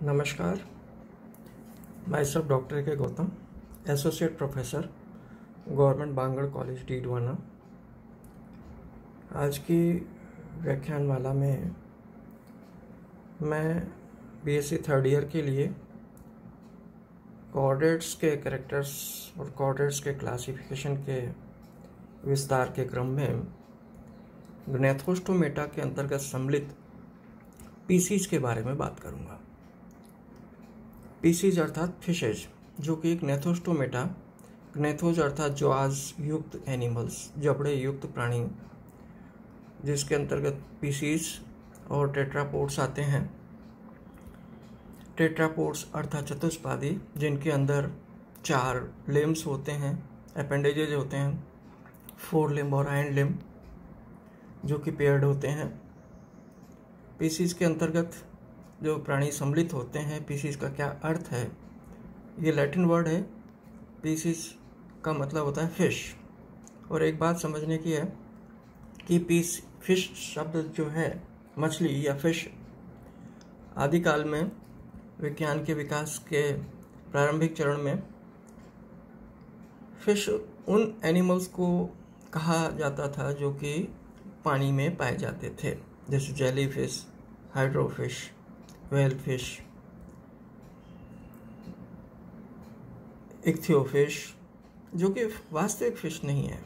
नमस्कार, मैं सब doctor K Gautam, associate professor, government Bangur college Didwana. आज की व्याख्यानमाला में मैं बीएससी थर्ड ईयर के लिए कोऑर्डिनेट्स के कैरेक्टर्स और कोऑर्डिनेट्स के क्लासिफिकेशन के विस्तार के क्रम में ग्नैथोस्टोमेटा के अंतर्गत सम्मिलित पीसीज के बारे में बात करूंगा। पीसीज अर्थात फिशेज, जो कि एक ग्नैथोस्टोमेटा, ग्नैथोज अर्थात ज्वाज युक्त एनिमल्स, जबड़े युक्त प्राणी, जिसके अंतर्गत पीसीज और टेट्रापोड्स आते हैं। टेट्रापोड्स अर्थात चतुष्पादी, जिनके अंदर 4 लिम्स होते हैं, अपेंडेजेज होते हैं, 4 लिम्ब और हाइंड लिम्ब, जो कि पेयर्ड होते हैं। पीसीज के अंतर्गत जो प्राणी सम्मिलित होते हैं, पीसीज का क्या अर्थ है? ये लैटिन वर्ड है। पीसीज का मतलब होता है फिश। और एक बात समझने की है कि फिश शब्द जो है, मछली या फिश, आदिकाल में विज्ञान के विकास के प्रारंभिक चरण में फिश उन एनिमल्स को कहा जाता था जो कि पानी में पाए जाते थे, जैसे jelly fish, hydrofish, whale fish, ichthyofish, जो कि वास्तविक फिश नहीं है।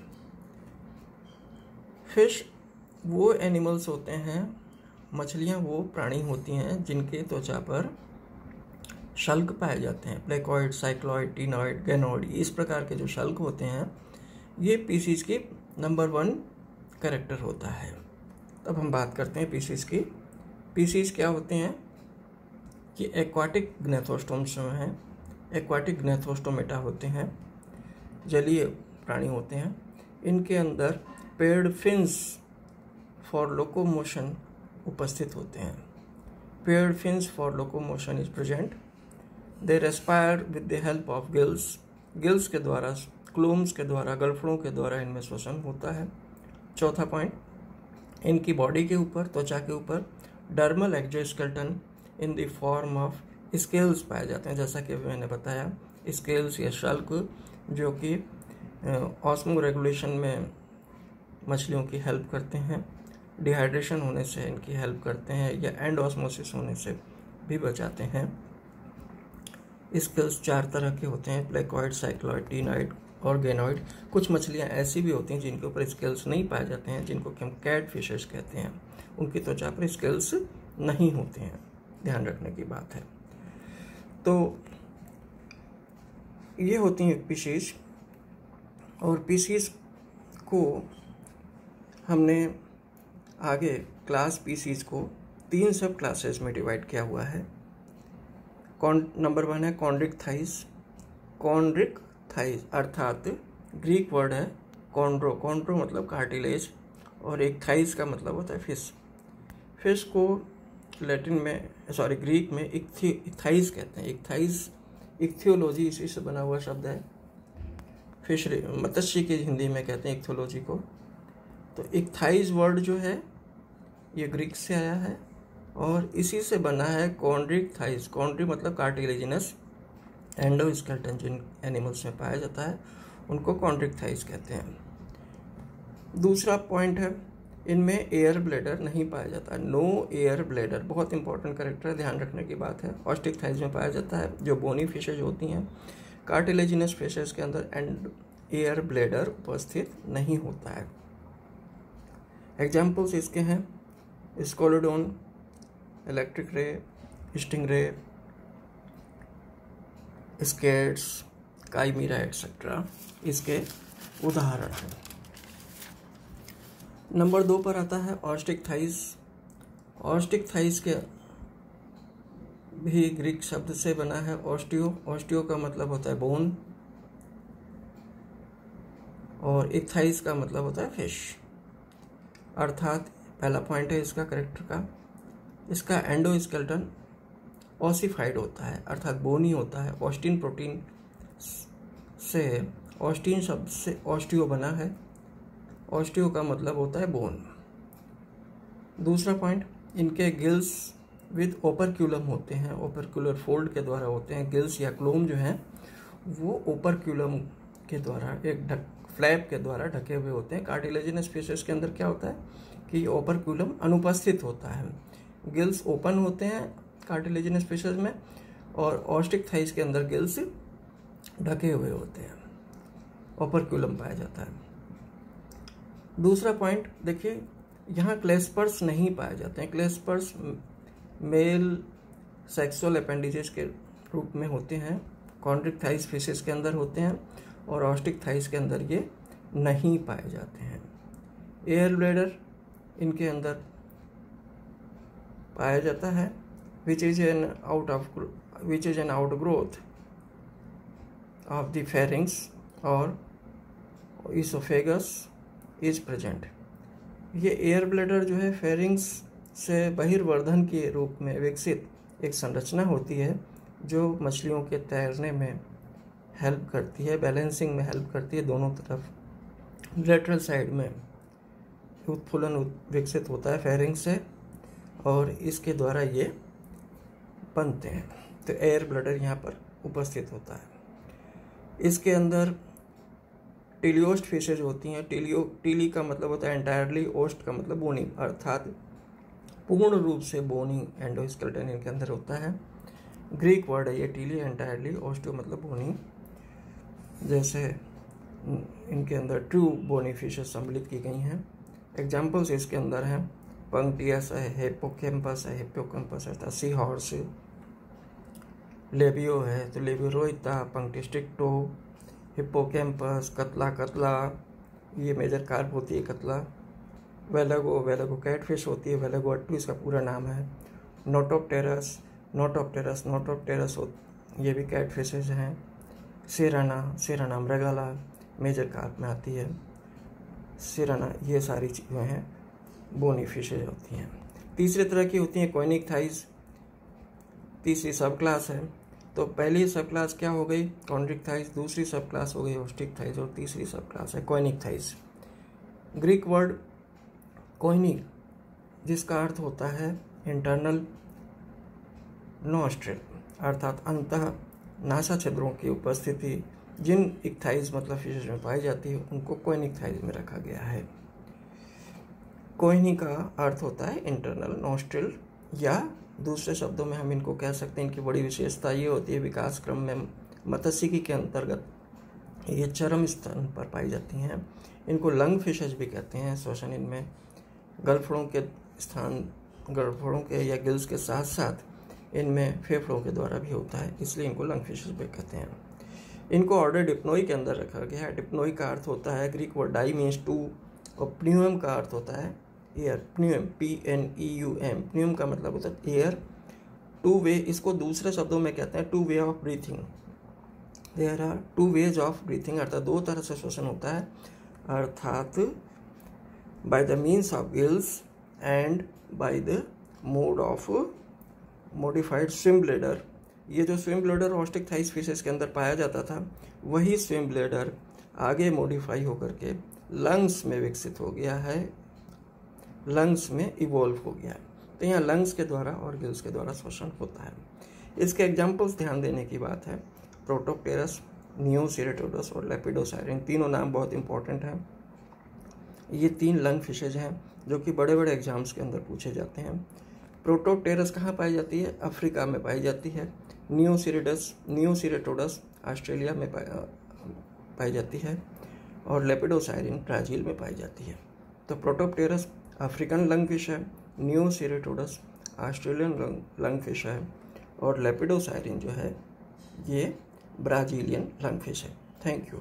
फिश वो एनिमल्स होते हैं, मछलियां वो प्राणी होती हैं जिनके त्वचा पर शल्क पाए जाते हैं। प्लेकोइड, साइक्लॉइड, टीनॉइड, गैनोइड, इस प्रकार के जो शल्क होते हैं, ये पीसीज की नंबर 1 कैरेक्टर होता है। तब हम बात करते हैं पीसीज की। पीसीज क्या होते हैं कि एक्वाटिक ग्नैथोस्टोम्स हैं, एक्वाटिक ग्नैथोस्टोमेटा होते हैं, जलीय प्राणी होते हैं। इनके अंदर पेयर्ड फिन्स फॉर लोकोमोशन उपस्थित होते हैं। Paired fins for locomotion is present. They respire with the help of gills. Gills के द्वारा, क्लूम्स के द्वारा, गलफड़ों के द्वारा इनमें श्वसन होता है। चौथा पॉइंट, इनकी बॉडी के ऊपर, त्वचा के ऊपर dermal exoskeleton in the form of scales पाए जाते हैं। जैसा कि मैंने बताया, स्केल्स या शल्क जो कि ऑस्मो रेगुलेशन में मछलियों की हेल्प करते हैं, डिहाइड्रेशन होने से इनकी हेल्प करते हैं, या एंड ऑस्मोसिस होने से भी बचाते हैं। स्केल्स 4 तरह के होते हैं, प्लेकोइड, साइक्लॉइड, टीनॉइड और गैनोइड। कुछ मछलियां ऐसी भी होती हैं जिनके ऊपर स्केल्स नहीं पाए जाते हैं, जिनको कि हम कैट फिशेस कहते हैं। उनकी त्वचा पर स्केल्स नहीं होते हैं, ध्यान रखने की बात है। तो ये होती हैं पीसीज। और पीसीज को हमने आगे क्लास पीसीज को 3 सब क्लासेस में डिवाइड किया हुआ है। नंबर 1 है कॉन्ड्रिक थाइस। कॉन्ड्रिक थाइस अर्थात ग्रीक वर्ड है कॉन्ड्रो। कॉन्ड्रो मतलब कार्टिलेज, और एक थाइस का मतलब होता है फिश। फिश को ग्रीक में इक्थाइस कहते हैं। इक्थाइस इक्थियोलॉजी इसी से बना हुआ शब्द है। फिशरी, मत्स्य की हिंदी में कहते हैं इक्थियोलॉजी को। तो इक्थाइस वर्ड जो है ये ग्रीक से आया है और इसी से बना है कॉन्ड्रिक थाइस। कॉन्ड्री मतलब कार्टिलेजिनस एंडोस्केलेटन जिन एनिमल्स में पाया जाता है उनको कॉन्ड्रिक थाइस कहते हैं। दूसरा पॉइंट है, इनमें एयर ब्लैडर नहीं पाया जाता। नो एयर ब्लैडर बहुत इंपॉर्टेंट कैरेक्टर है, ध्यान रखने की बात है। ऑस्टिक थाइस में पाया जाता है, जो बोनी फिशेज होती हैं। कार्टिलेजिनस फिशेज के अंदर एंड एयर ब्लैडर उपस्थित नहीं होता है। एग्जाम्पल्स इसके हैं scoliodon, electric ray, stingray, skates, chimera etcetera इसके उदाहरण हैं। नंबर 2 पर आता है ऑस्टिक थाइस। ऑस्टिक थाइस के भी ग्रीक शब्द से बना है ऑस्टियो। ऑस्टियो का मतलब होता है बोन, और इक्थाइस का मतलब होता है फिश। अर्थात पहला पॉइंट है इसका कैरेक्टर का, इसका एंडोस्केलेटन ऑसिफाइड होता है, अर्थात बोनी होता है। ऑस्टिन प्रोटीन से, ऑस्टिन शब्द से ऑस्टियो बना है। ऑस्टियो का मतलब होता है बोन। दूसरा पॉइंट, इनके गिल्स विद ओपरक्यूलम होते हैं, ओपरक्यूलर फोल्ड के द्वारा होते हैं। गिल्स या क्लोम जो हैं वो ओपरक्यूलम के द्वारा एक फ्लैप के द्वारा ढके हुए होते हैं। कार्टिलेजिनस फिशेस के अंदर क्या होता है कि ओपरक्यूलम अनुपस्थित होता है। गिल्स ओपन होते हैं कार्टिलेजिनस फिशेस में, और ऑस्टिक थाइस के अंदर गिल्स ढके हुए होते हैं, ओपरक्यूलम पाया जाता है। दूसरा पॉइंट देखिए, यहाँ क्लेस्पर्स नहीं पाए जाते हैं। क्लेस्पर्स मेल सेक्सुअल अपेंडिजेस के रूप में होते हैं, कॉन्ड्रिक थाइस फिशेस के अंदर होते हैं, और ऑस्टिक थाइस के अंदर ये नहीं पाए जाते हैं। एयर ब्लैडर इनके अंदर पाया जाता है, which is an outgrowth of the pharynx और इसोफेगस इज प्रेजेंट। ये एयर ब्लैडर जो है फेरिंग्स से बहिर्वर्धन के रूप में विकसित एक संरचना होती है जो मछलियों के तैरने में हेल्प करती है, बैलेंसिंग में हेल्प करती है। दोनों तरफ लेटरल साइड में उत्फुल्लन विकसित होता है फेरिंग्स से, और इसके द्वारा ये बनते हैं। तो एयर ब्लैडर यहाँ पर उपस्थित होता है। इसके अंदर टीलियोस्ट फिशेज होती हैं। टीली का मतलब होता है एंटायरली, ओस्ट का मतलब बोनी, अर्थात पूर्ण रूप से बोनी एंडोस्केलेटन इनके अंदर होता है। ग्रीक वर्ड है ये टीली, एंटायरली, ओस्टियो मतलब बोनी। जैसे इनके अंदर ट्रू बोनी फिशेस सम्मिलित की गई हैं। एग्जाम्पल्स इसके अंदर हैं पंक्टियस है, हिप्पोकैम्पस है, हिप्पोकैम्पस है, सी हॉर्स, लेबियो है तो लेबियोरोइता, पंक्टिस्टिक्टो, हिप्पोकैम्पस, कतला, ये मेजर कार्प होती है कतला। वेलागो कैटफिश होती है, वेलागोअट्टू इसका पूरा नाम है। नोटोप्टेरस ये भी कैटफिशेज हैं। सेराना मृगला मेजर कार्प में आती है। सेराना, ये सारी चीज़ें हैं बोनी फिशेज होती हैं। तीसरे तरह की होती हैं कॉनिक थाइस, तीसरी सब क्लास है। तो पहली सब क्लास क्या हो गई, कॉन्ड्रिक थाइस, दूसरी सब क्लास हो गई ऑस्टिक थाइस, और तीसरी सब क्लास है कॉनिक थाइस। ग्रीक वर्ड कोइनिक, जिसका अर्थ होता है इंटरनल नॉस्ट्रिल, अर्थात अंतः नासा छिद्रों की उपस्थिति जिन इक्थाइज मतलब फिशेज में पाई जाती है उनको कोइनिक थाइज में रखा गया है। कोइनी का अर्थ होता है इंटरनल नॉस्ट्रिल, या दूसरे शब्दों में हम इनको कह सकते हैं, इनकी बड़ी विशेषता ये होती है विकास क्रम में मत्स्यिकी के अंतर्गत ये चरम स्थान पर पाई जाती हैं। इनको लंग फिशेज भी कहते हैं। श्वसन इनमें गलफड़ों के या गिल्स के साथ साथ इनमें फेफड़ों के द्वारा भी होता है, इसलिए इनको लंग फिशेज भी कहते हैं। इनको ऑर्डर डिप्नोई के अंदर रखा गया है। डिप्नोई का अर्थ होता है Greek word di means two, और प्न्यूम का अर्थ होता है एयर। प्न्यूम PNEUM, प्न्यूम का मतलब होता है एयर। टू वे, इसको दूसरे शब्दों में कहते हैं two way of breathing. There are two ways of breathing, अर्थात दो तरह से श्वसन होता है, अर्थात by the means of gills and by the mode of modified swim bladder. ये जो swim bladder Osteichthyes fishes के अंदर पाया जाता था, वही स्विम ब्लैडर आगे मॉडिफाई होकर के लंग्स में विकसित हो गया है, लंग्स में इवॉल्व हो गया है। तो यहाँ लंग्स के द्वारा और गिल्स के द्वारा श्वसन होता है। इसके एग्जाम्पल्स ध्यान देने की बात है, प्रोटोप्टेरस, नियोसिरेटोडस और लेपिडोसाइरिन, तीनों नाम बहुत इंपॉर्टेंट हैं। ये 3 लंग फिशेज हैं जो कि बड़े बड़े एग्जाम्स के अंदर पूछे जाते हैं। प्रोटोप्टेरस कहाँ पाई जाती है, अफ्रीका में पाई जाती है। नियोसिरेटोडस ऑस्ट्रेलिया में पाई जाती है, और लेपिडोसाइरिन ब्राज़ील में पाई जाती है। तो प्रोटोप्टेरस अफ्रीकन लंग फिश है, नियोसिरेटोडस ऑस्ट्रेलियन लंग फिश है, और लेपिडोसाइरिन जो है ये ब्राज़ीलियन लंग फिश है। Thank you.